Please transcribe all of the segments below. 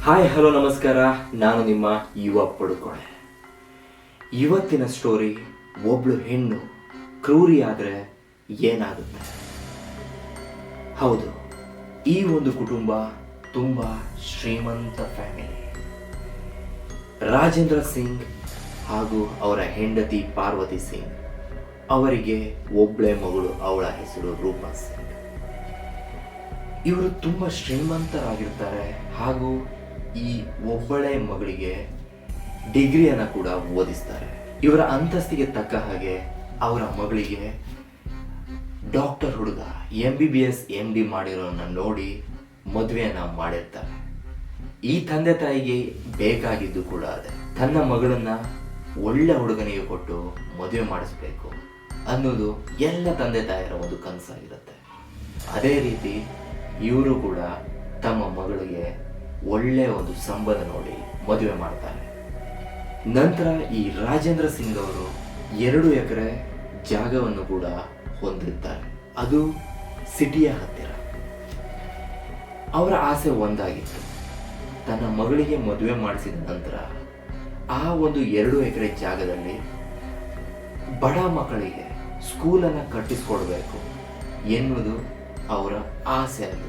Hi hello ನಮಸ್ಕಾರ. ನಾನು ನಿಮ್ಮ ಯುವ ಪಡುಕೋಣೆ. ಇವತ್ತಿನ ಸ್ಟೋರಿ ಒಬ್ಳು ಹೆಣ್ಣು ಕ್ರೂರಿ ಆದರೆ ಏನಾಗುತ್ತೆ. ಹೌದು, ಈ ಒಂದು ಕುಟುಂಬ ತುಂಬ ಶ್ರೀಮಂತ ಫ್ಯಾಮಿಲಿ. ರಾಜೇಂದ್ರ ಸಿಂಗ್ ಹಾಗೂ ಅವರ ಹೆಂಡತಿ ಪಾರ್ವತಿ ಸಿಂಗ್, ಅವರಿಗೆ ಒಬ್ಬಳೆ ಮಗಳು, ಅವಳ ಹೆಸರು ರೂಪಾ ಸಿಂಗ್. ಇವರು ತುಂಬ ಶ್ರೀಮಂತರಾಗಿರ್ತಾರೆ ಹಾಗೂ ಈ ಒಬ್ಬಳೆ ಮಗಳಿಗೆ ಡಿಗ್ರಿಯನ್ನು ಕೂಡ ಓದಿಸ್ತಾರೆ. ಇವರ ಅಂತಸ್ತಿಗೆ ತಕ್ಕ ಹಾಗೆ ಅವರ ಮಗಳಿಗೆ ಡಾಕ್ಟರ್ ಹುಡುಗ MBBS MD ಮಾಡಿರೋನ್ನ ನೋಡಿ ಮದುವೆಯನ್ನ ಮಾಡಿರ್ತಾರೆ. ಈ ತಂದೆ ತಾಯಿಗೆ ಬೇಕಾಗಿದ್ದು ಕೂಡ ಅದೇ, ತನ್ನ ಮಗಳನ್ನ ಒಳ್ಳೆ ಹುಡುಗನಿಗೆ ಕೊಟ್ಟು ಮದುವೆ ಮಾಡಿಸ್ಬೇಕು ಅನ್ನೋದು ಎಲ್ಲ ತಂದೆ ತಾಯಿಯರ ಒಂದು ಕನಸಾಗಿರುತ್ತೆ. ಅದೇ ರೀತಿ ಇವರು ಕೂಡ ತಮ್ಮ ಮಗಳಿಗೆ ಒಳ್ಳೆಯ ಒಂದು ಸಂಬಂಧ ನೋಡಿ ಮದುವೆ ಮಾಡ್ತಾರೆ. ನಂತರ ಈ ರಾಜೇಂದ್ರ ಸಿಂಗ್ ಅವರು 2 ಎಕರೆ ಜಾಗವನ್ನು ಕೂಡ ಹೊಂದಿರ್ತಾರೆ. ಅದು ಸಿಟಿಯ ಹತ್ತಿರ. ಅವರ ಆಸೆ ಒಂದಾಗಿತ್ತು, ತನ್ನ ಮಗಳಿಗೆ ಮದುವೆ ಮಾಡಿಸಿದ ನಂತರ ಆ ಒಂದು 2 ಎಕರೆ ಜಾಗದಲ್ಲಿ ಬಡ ಮಕ್ಕಳಿಗೆ ಸ್ಕೂಲನ್ನು ಕಟ್ಟಿಸ್ಕೊಡ್ಬೇಕು ಎನ್ನುವುದು ಅವರ ಆಸೆ ಆಗಿತ್ತು.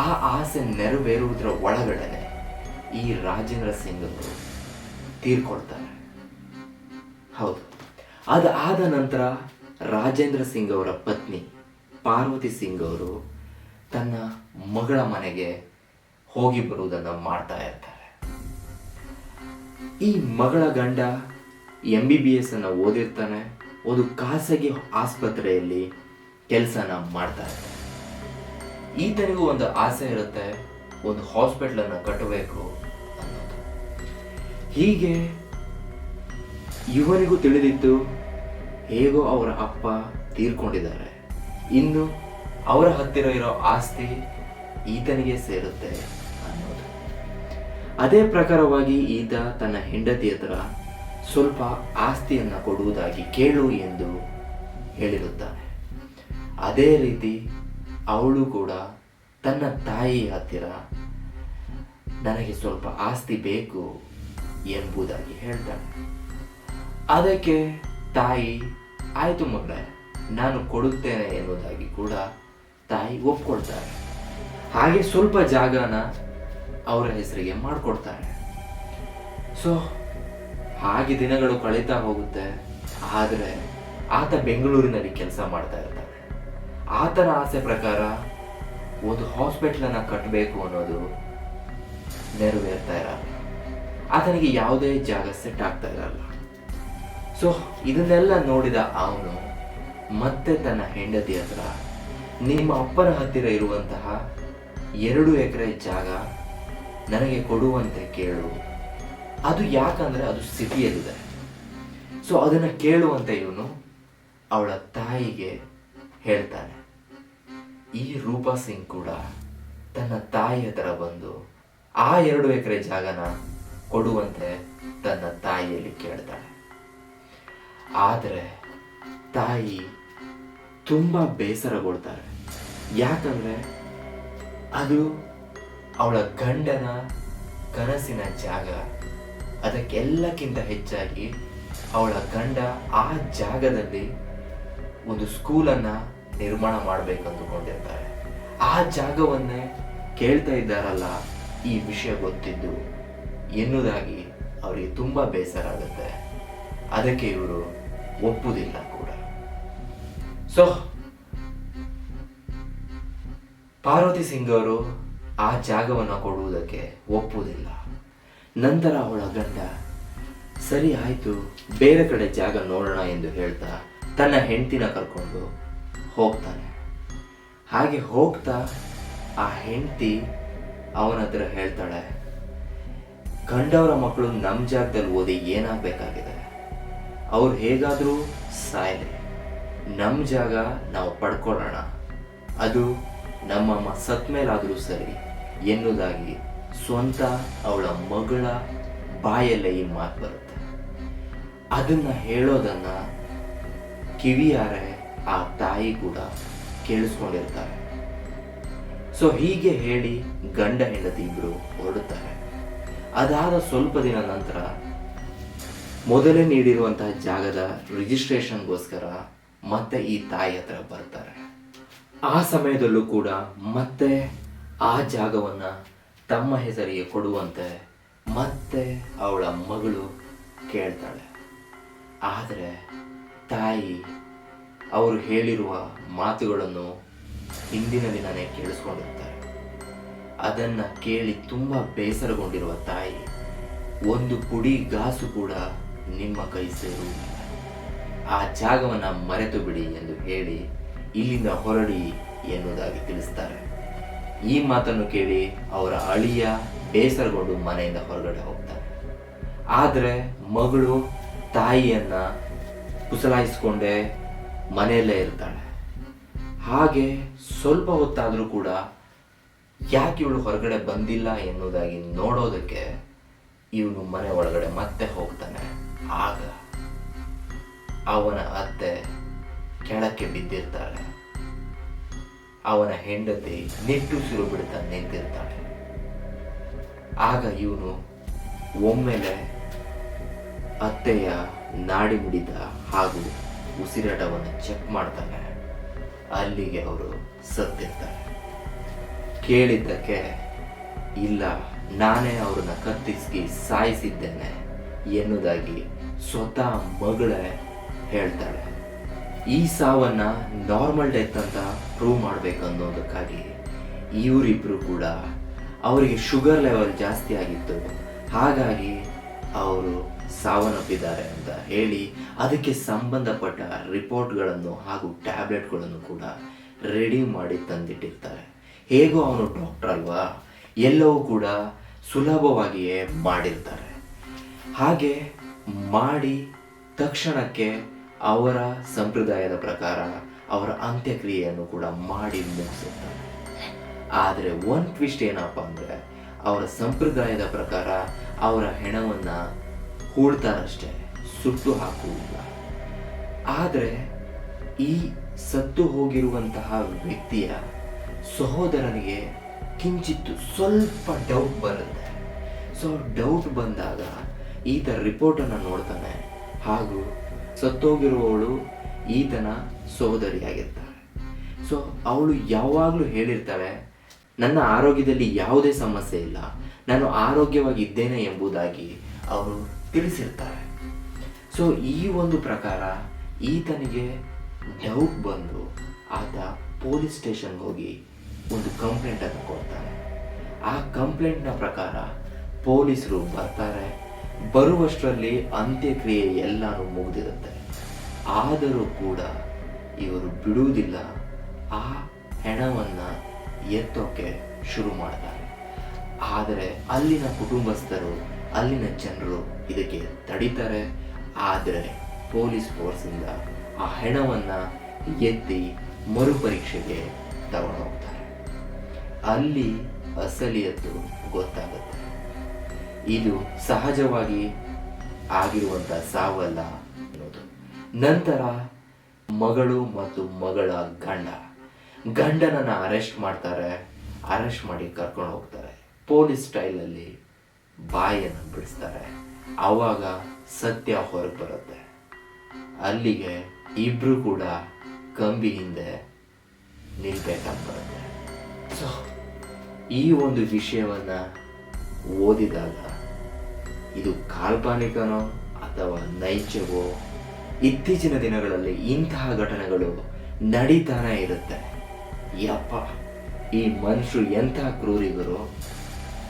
ಆ ಆಸೆ ನೆರವೇರುವುದರ ಒಳಗಡೆ ಈ ರಾಜೇಂದ್ರ ಸಿಂಗ್ ಅವರು ತೀರ್ಕೊಳ್ತಾರೆ. ಹೌದು, ಅದಾದ ನಂತರ ರಾಜೇಂದ್ರ ಸಿಂಗ್ ಅವರ ಪತ್ನಿ ಪಾರ್ವತಿ ಸಿಂಗ್ ಅವರು ತನ್ನ ಮಗಳ ಮನೆಗೆ ಹೋಗಿ ಬರುವುದನ್ನು ಮಾಡ್ತಾ ಇರ್ತಾರೆ. ಈ ಮಗಳ ಗಂಡ MBBS ಅನ್ನು ಓದಿರ್ತಾನೆ, ಒಂದು ಖಾಸಗಿ ಆಸ್ಪತ್ರೆಯಲ್ಲಿ ಕೆಲಸನ ಮಾಡ್ತಾ ಇರ್ತಾನೆ. ಈತನಿಗೂ ಒಂದು ಆಸೆ ಇರುತ್ತೆ, ಒಂದು ಹಾಸ್ಪಿಟಲನ್ನು ಕಟ್ಟಬೇಕು ಅನ್ನೋದು. ಹೀಗೆ ಇವನಿಗೂ ತಿಳಿದಿತ್ತು, ಹೇಗೋ ಅವರ ಅಪ್ಪ ತೀರ್ಕೊಂಡಿದ್ದಾರೆ, ಇನ್ನು ಅವರ ಹತ್ತಿರ ಇರೋ ಆಸ್ತಿ ಈತನಿಗೆ ಸೇರುತ್ತೆ ಅನ್ನೋದು. ಅದೇ ಪ್ರಕಾರವಾಗಿ ಈತ ತನ್ನ ಹೆಂಡತಿ ಹತ್ರ ಸ್ವಲ್ಪ ಆಸ್ತಿಯನ್ನು ಕೊಡುವುದಾಗಿ ಕೇಳು ಎಂದು ಹೇಳಿರುತ್ತಾನೆ. ಅದೇ ರೀತಿ ಅವಳು ಕೂಡ ತನ್ನ ತಾಯಿ ಹತ್ತಿರ ನನಗೆ ಸ್ವಲ್ಪ ಆಸ್ತಿ ಬೇಕು ಎಂಬುದಾಗಿ ಹೇಳ್ತಾಳೆ. ಅದಕ್ಕೆ ತಾಯಿ ಆಯ್ತು ಮಗಳೇ, ನಾನು ಕೊಡುತ್ತೇನೆ ಎನ್ನುವುದಾಗಿ ಕೂಡ ತಾಯಿ ಒಪ್ಕೊಳ್ತಾರೆ. ಹಾಗೆ ಸ್ವಲ್ಪ ಜಾಗನ ಅವರ ಹೆಸರಿಗೆ ಮಾಡಿಕೊಡ್ತಾರೆ. ಸೊ ಹಾಗೆ ದಿನಗಳು ಕಳೀತಾ ಹೋಗುತ್ತೆ. ಆದರೆ ಆತ ಬೆಂಗಳೂರಿನಲ್ಲಿ ಕೆಲಸ ಮಾಡ್ತಾ ಇರ್ತಾನೆ. ಆತನ ಆಸೆ ಪ್ರಕಾರ ಒಂದು ಹಾಸ್ಪಿಟಲನ್ನು ಕಟ್ಟಬೇಕು ಅನ್ನೋದು ನೆರವೇರ್ತಾ ಇರಲ್ಲ. ಆತನಿಗೆ ಯಾವುದೇ ಜಾಗ ಸೆಟ್ ಆಗ್ತಾ ಇರಲ್ಲ. ಸೊ ಇದನ್ನೆಲ್ಲ ನೋಡಿದ ಅವನು ಮತ್ತೆ ತನ್ನ ಹೆಂಡತಿ ಹತ್ರ, ನಿಮ್ಮ ಅಪ್ಪನ ಹತ್ತಿರ ಇರುವಂತಹ 2 ಎಕರೆ ಜಾಗ ನನಗೆ ಕೊಡುವಂತೆ ಕೇಳು, ಅದು ಯಾಕಂದ್ರೆ ಅದು ಸಿಟಿಯಲ್ಲಿದೆ, ಸೊ ಅದನ್ನು ಕೇಳುವಂತೆ ಇವನು ಅವಳ ತಾಯಿಗೆ ಹೇಳ್ತಾನೆ. ಈ ರೂಪಾ ಸಿಂಗ್ ಕೂಡ ತನ್ನ ತಾಯಿ ಹತ್ರ ಬಂದು ಆ 2 ಎಕರೆ ಜಾಗನ ಕೊಡುವಂತೆ ತನ್ನ ತಾಯಿಯಲ್ಲಿ ಕೇಳ್ತಾಳೆ. ಆದರೆ ತಾಯಿ ತುಂಬ ಬೇಸರಗೊಳ್ತಾರೆ. ಯಾಕಂದ್ರೆ ಅದು ಅವಳ ಗಂಡನ ಕನಸಿನ ಜಾಗ. ಅದಕ್ಕೆಲ್ಲಕ್ಕಿಂತ ಹೆಚ್ಚಾಗಿ ಅವಳ ಗಂಡ ಆ ಜಾಗದಲ್ಲಿ ಒಂದು ಸ್ಕೂಲನ್ನು ನಿರ್ಮಾಣ ಮಾಡಬೇಕಂದುಕೊಂಡಿರ್ತಾರೆ. ಆ ಜಾಗವನ್ನೇ ಕೇಳ್ತಾ ಇದ್ದಾರಲ್ಲ ಈ ವಿಷಯ ಗೊತ್ತಿದ್ದು ಎನ್ನುವುದಾಗಿ ಅವರಿಗೆ ತುಂಬ ಬೇಸರ ಆಗುತ್ತೆ. ಅದಕ್ಕೆ ಇವರು ಒಪ್ಪುವುದಿಲ್ಲ ಕೂಡ. ಸೊ ಪಾರ್ವತಿ ಸಿಂಗ್ ಅವರು ಆ ಜಾಗವನ್ನು ಕೊಡುವುದಕ್ಕೆ ಒಪ್ಪುವುದಿಲ್ಲ. ನಂತರ ಅವಳ ಗಂಡ ಸರಿ ಆಯಿತು, ಬೇರೆ ಕಡೆ ಜಾಗ ನೋಡೋಣ ಎಂದು ಹೇಳ್ತಾ ತನ್ನ ಹೆಂಡತಿನ ಕರ್ಕೊಂಡು ಹೋಗ್ತಾನೆ. ಹಾಗೆ ಹೋಗ್ತಾ ಆ ಹೆಂಡತಿ ಅವನ ಹತ್ರ ಹೇಳ್ತಾಳೆ, ಗಂಡವರ ಮಕ್ಕಳು ನಮ್ಮ ಜಾಗದಲ್ಲಿ ಓದಿ ಏನಾಗಬೇಕಾಗಿದೆ, ಅವ್ರು ಹೇಗಾದರೂ ಸಾಯಲಿ, ನಮ್ಮ ಜಾಗ ನಾವು ಪಡ್ಕೊಳ್ಳೋಣ, ಅದು ನಮ್ಮಮ್ಮ ಸತ್ ಮೇಲಾದರೂ ಸರಿ ಎನ್ನುವುದಾಗಿ ಸ್ವಂತ ಅವಳ ಮಗಳ ಬಾಯಲ್ಲೇ ಈ ಮಾತು ಬರುತ್ತೆ. ಅದನ್ನ ಹೇಳೋದನ್ನ ಕಿವಿಯಾರೆ ಆ ತಾಯಿ ಕೂಡ ಕೇಳಿಸ್ಕೊಂಡಿರ್ತಾರೆ. ಸೊ ಸೊ ಹೀಗೆ ಹೇಳಿ ಗಂಡ ಹೆಂಡತಿ ಇಬ್ರು ಹೊರಡುತ್ತಾರೆ. ಅದಾದ ಸ್ವಲ್ಪ ದಿನ ನಂತರ ಮೊದಲೇ ನೀಡಿರುವಂತಹ ಜಾಗದ ರಿಜಿಸ್ಟ್ರೇಷನ್ಗೋಸ್ಕರ ಮತ್ತೆ ಈ ತಾಯಿ ಹತ್ರ ಬರ್ತಾರೆ. ಆ ಸಮಯದಲ್ಲೂ ಕೂಡ ಮತ್ತೆ ಆ ಜಾಗವನ್ನ ತಮ್ಮ ಹೆಸರಿಗೆ ಕೊಡುವಂತೆ ಮತ್ತೆ ಅವಳ ಮಗಳು ಕೇಳ್ತಾಳೆ. ಆದರೆ ತಾಯಿ ಅವರು ಹೇಳಿರುವ ಮಾತುಗಳನ್ನು ಹಿಂದಿನ ದಿನನೇ ಕೇಳಿಸ್ಕೊಂಡಿರ್ತಾರೆ. ಅದನ್ನ ಕೇಳಿ ತುಂಬಾ ಬೇಸರಗೊಂಡಿರುವ ತಾಯಿ, ಒಂದು ಪುಡಿ ಗಾಸು ಕೂಡ ನಿಮ್ಮ ಕೈ ಸೇರುವುದಿಲ್ಲ, ಆ ಜಾಗವನ್ನ ಮರೆತು ಬಿಡಿ ಎಂದು ಹೇಳಿ ಇಲ್ಲಿಂದ ಹೊರಡಿ ಎನ್ನುವುದಾಗಿ ತಿಳಿಸ್ತಾರೆ. ಈ ಮಾತನ್ನು ಕೇಳಿ ಅವರ ಅಳಿಯ ಬೇಸರಗೊಂಡು ಮನೆಯಿಂದ ಹೊರಗಡೆ ಹೋಗ್ತಾರೆ. ಆದರೆ ಮಗಳು ತಾಯಿಯನ್ನ ಕುಸಲಾಯಿಸಿಕೊಂಡೇ ಮನೆಯಲ್ಲೇ ಇರ್ತಾಳೆ. ಹಾಗೆ ಸ್ವಲ್ಪ ಹೊತ್ತಾದರೂ ಕೂಡ ಯಾಕೆ ಇವಳು ಹೊರಗಡೆ ಬಂದಿಲ್ಲ ಎನ್ನುವುದಾಗಿ ನೋಡೋದಕ್ಕೆ ಇವನು ಮನೆ ಒಳಗಡೆ ಮತ್ತೆ ಹೋಗ್ತಾನೆ. ಆಗ ಅವನ ಅತ್ತೆ ಕೆಳಕ್ಕೆ ಬಿದ್ದಿರ್ತಾಳೆ. ಅವನ ಹೆಂಡತಿ ನಿಟ್ಟುಸಿರು ಬಿಡ್ತಾ ನಿಂತಿರ್ತಾಳೆ. ಆಗ ಇವನು ಒಮ್ಮೆಲೆ ಅತ್ತೆಯ ನಾಡಿ ಮಿಡಿತ ಹಾಗೂ ಉಸಿರಾಟವನ್ನು ಚೆಕ್ ಮಾಡ್ತಾನೆ. ಅಲ್ಲಿಗೆ ಅವರು ಸತ್ತಿರ್ತಾರೆ. ಕೇಳಿದ್ದಕ್ಕೆ ಇಲ್ಲ, ನಾನೇ ಅವ್ರನ್ನ ಕತ್ತಿಸಿ ಸಾಯಿಸಿದ್ದೇನೆ ಎನ್ನುವುದಾಗಿ ಸ್ವತಃ ಮಗಳೇ ಹೇಳ್ತಾಳೆ. ಈ ಸಾವನ್ನ ನಾರ್ಮಲ್ ಡೆತ್ ಅಂತ ಪ್ರೂವ್ ಮಾಡಬೇಕನ್ನೋದಕ್ಕಾಗಿ ಇವರಿಬ್ರು ಕೂಡ ಅವರಿಗೆ ಶುಗರ್ ಲೆವೆಲ್ ಜಾಸ್ತಿ ಆಗಿತ್ತು, ಹಾಗಾಗಿ ಅವರು ಸಾವನ್ನಪ್ಪಿದ್ದಾರೆ ಅಂತ ಹೇಳಿ ಅದಕ್ಕೆ ಸಂಬಂಧಪಟ್ಟ ರಿಪೋರ್ಟ್ಗಳನ್ನು ಹಾಗೂ ಟ್ಯಾಬ್ಲೆಟ್ಗಳನ್ನು ಕೂಡ ರೆಡಿ ಮಾಡಿ ತಂದಿಟ್ಟಿರ್ತಾರೆ. ಹೇಗೋ ಅವನು ಡಾಕ್ಟರ್ ಅಲ್ವಾ, ಎಲ್ಲವೂ ಕೂಡ ಸುಲಭವಾಗಿಯೇ ಮಾಡಿರ್ತಾರೆ. ಹಾಗೆ ಮಾಡಿ ತಕ್ಷಣಕ್ಕೆ ಅವರ ಸಂಪ್ರದಾಯದ ಪ್ರಕಾರ ಅವರ ಅಂತ್ಯಕ್ರಿಯೆಯನ್ನು ಕೂಡ ಮಾಡಿ ಮುಗಿಸುತ್ತಾರೆ. ಆದರೆ ಒಂದು ಟ್ವಿಸ್ಟ್ ಏನಪ್ಪ ಅಂದರೆ, ಅವರ ಸಂಪ್ರದಾಯದ ಪ್ರಕಾರ ಅವರ ಹೆಣವನ್ನು ಹೂಳ್ತಾರಷ್ಟೇ, ಸುಟ್ಟು ಹಾಕುವುದಿಲ್ಲ. ಆದರೆ ಈ ಸತ್ತು ಹೋಗಿರುವಂತಹ ವ್ಯಕ್ತಿಯ ಸಹೋದರನಿಗೆ ಕಿಂಚಿತ್ತು ಸ್ವಲ್ಪ ಡೌಟ್ ಬರುತ್ತೆ. ಸೊ ಡೌಟ್ ಬಂದಾಗ ಈತ ರಿಪೋರ್ಟನ್ನು ನೋಡ್ತಾನೆ, ಹಾಗೂ ಸತ್ತೋಗಿರುವವಳು ಈತನ ಸಹೋದರಿಯಾಗಿರ್ತಾಳೆ. ಸೊ ಅವಳು ಯಾವಾಗಲೂ ಹೇಳಿರ್ತಾಳೆ, ನನ್ನ ಆರೋಗ್ಯದಲ್ಲಿ ಯಾವುದೇ ಸಮಸ್ಯೆ ಇಲ್ಲ, ನಾನು ಆರೋಗ್ಯವಾಗಿದ್ದೇನೆ ಎಂಬುದಾಗಿ ಅವರು ತಿಳಿಸಿರ್ತಾರೆ. ಸೊ ಈ ಒಂದು ಪ್ರಕಾರ ಈತನಿಗೆ ಡೌಟ್ ಬಂದು ಆತ ಪೊಲೀಸ್ ಸ್ಟೇಷನ್ಗೆ ಹೋಗಿ ಒಂದು ಕಂಪ್ಲೇಂಟನ್ನು ಕೊಡ್ತಾನೆ. ಆ ಕಂಪ್ಲೇಂಟ್ನ ಪ್ರಕಾರ ಪೊಲೀಸರು ಬರ್ತಾರೆ. ಬರುವಷ್ಟರಲ್ಲಿ ಅಂತ್ಯಕ್ರಿಯೆ ಎಲ್ಲಾನು ಮುಗಿದಿರುತ್ತೆ. ಆದರೂ ಕೂಡ ಇವರು ಬಿಡುವುದಿಲ್ಲ, ಆ ಹೆಣವನ್ನು ಎತ್ತೋಕೆ ಶುರು ಮಾಡ್ತಾರೆ. ಆದರೆ ಅಲ್ಲಿನ ಕುಟುಂಬಸ್ಥರು, ಅಲ್ಲಿನ ಜನರು ಇದಕ್ಕೆ ತಡೀತಾರೆ. ಆದರೆ ಪೊಲೀಸ್ ಫೋರ್ಸಿಂದ ಆ ಹೆಣವನ್ನು ಎತ್ತಿ ಮರುಪರೀಕ್ಷೆಗೆ ತಗೊಂಡು ಹೋಗ್ತಾರೆ. ಅಲ್ಲಿ ಅಸಲಿಯತ್ತು ಗೊತ್ತಾಗುತ್ತೆ. ಇದು ಸಹಜವಾಗಿ ಆಗಿರುವಂಥ ಸಾವಲ್ಲ ಅನ್ನೋದು. ನಂತರ ಮಗಳು ಮತ್ತು ಮಗಳ ಗಂಡನನ್ನು ಅರೆಸ್ಟ್ ಮಾಡ್ತಾರೆ. ಅರೆಸ್ಟ್ ಮಾಡಿ ಕರ್ಕೊಂಡು ಹೋಗ್ತಾರೆ. ಪೊಲೀಸ್ ಸ್ಟೈಲಲ್ಲಿ ಬಾಯನ್ನು ಬಿಡಿಸ್ತಾರೆ. ಆವಾಗ ಸತ್ಯ ಹೊರಗೆ ಬರುತ್ತೆ. ಅಲ್ಲಿಗೆ ಇಬ್ರು ಕೂಡ ಕಂಬಿ ಹಿಂದೆ ನಿಲ್ಬೇಕಾಗಿ ಬರುತ್ತೆ. ಸೊ ಈ ಒಂದು ವಿಷಯವನ್ನ ಓದಿದಾಗ ಇದು ಕಾಲ್ಪನಿಕನೋ ಅಥವಾ ನೈಜವೋ, ಇತ್ತೀಚಿನ ದಿನಗಳಲ್ಲಿ ಇಂತಹ ಘಟನೆಗಳು ನಡೀತಾನೆ ಇರುತ್ತೆ. ಯಪ್ಪ, ಈ ಮನುಷ್ಯರು ಎಂತಹ ಕ್ರೂರಿಗರು,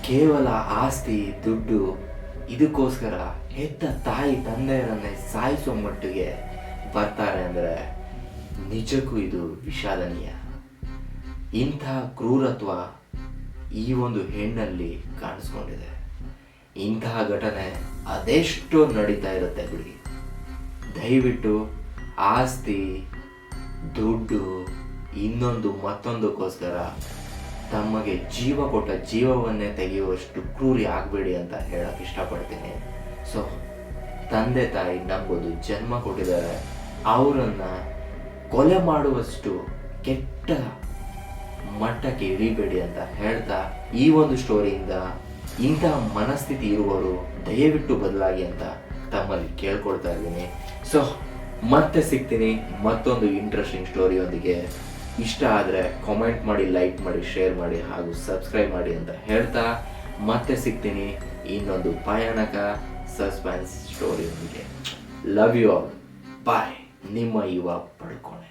ಕೇವಲ ಆಸ್ತಿ ದುಡ್ಡು ಇದಕ್ಕೋಸ್ಕರ ಹೆತ್ತ ತಾಯಿ ತಂದೆಯರನ್ನೇ ಸಾಯಿಸೋ ಮಟ್ಟಿಗೆ ಬರ್ತಾರೆ ಅಂದರೆ ನಿಜಕ್ಕೂ ಇದು ವಿಷಾದನೀಯ. ಇಂತಹ ಕ್ರೂರತ್ವ ಈ ಒಂದು ಹೆಣ್ಣಲ್ಲಿ ಕಾಣಿಸ್ಕೊಂಡಿದೆ. ಇಂತಹ ಘಟನೆ ಅದೆಷ್ಟೋ ನಡೀತಾ ಇರುತ್ತೆ ಬಿಡಿ. ದಯವಿಟ್ಟು ಆಸ್ತಿ ದುಡ್ಡು ಇನ್ನೊಂದು ಮತ್ತೊಂದಕ್ಕೋಸ್ಕರ ತಮಗೆ ಜೀವ ಕೊಟ್ಟ ಜೀವವನ್ನೇ ತೆಗೆಯುವಷ್ಟು ಕ್ರೂರಿ ಆಗಬೇಡಿ ಅಂತ ಹೇಳಕ್ಕೆ ಇಷ್ಟಪಡ್ತೀನಿ. ಸೊ ತಂದೆ ತಾಯಿ ನಮಗೊಂದು ಜನ್ಮ ಕೊಟ್ಟಿದ್ದಾರೆ, ಅವರನ್ನು ಕೊಲೆ ಮಾಡುವಷ್ಟು ಕೆಟ್ಟ ಮಟ್ಟಕ್ಕೆ ಇಳಿಬೇಡಿ ಅಂತ ಹೇಳ್ತಾ, ಈ ಒಂದು ಸ್ಟೋರಿಯಿಂದ ಇಂತಹ ಮನಸ್ಥಿತಿ ಇರುವವರು ದಯವಿಟ್ಟು ಬದಲಾಗಿ ಅಂತ ತಮ್ಮಲ್ಲಿ ಕೇಳ್ಕೊಳ್ತಾ ಇದ್ದೀನಿ. ಸೊ ಮತ್ತೆ ಸಿಗ್ತೀನಿ ಮತ್ತೊಂದು ಇಂಟ್ರೆಸ್ಟಿಂಗ್ ಸ್ಟೋರಿಯೊಂದಿಗೆ. ಇಷ್ಟ ಆದರೆ ಕಾಮೆಂಟ್ ಮಾಡಿ, ಲೈಕ್ ಮಾಡಿ, ಶೇರ್ ಮಾಡಿ ಹಾಗೂ ಸಬ್ಸ್ಕ್ರೈಬ್ ಮಾಡಿ ಅಂತ ಹೇಳ್ತಾ ಮತ್ತೆ ಸಿಗ್ತೀನಿ ಇನ್ನೊಂದು ಭಯಾನಕ ಸಸ್ಪೆನ್ಸ್ ಸ್ಟೋರಿಯೊಂದಿಗೆ. Love you all. ಬಾಯ್. ನಿಮ್ಮ ಯುವ ಪಡ್ಕೊಣೆ.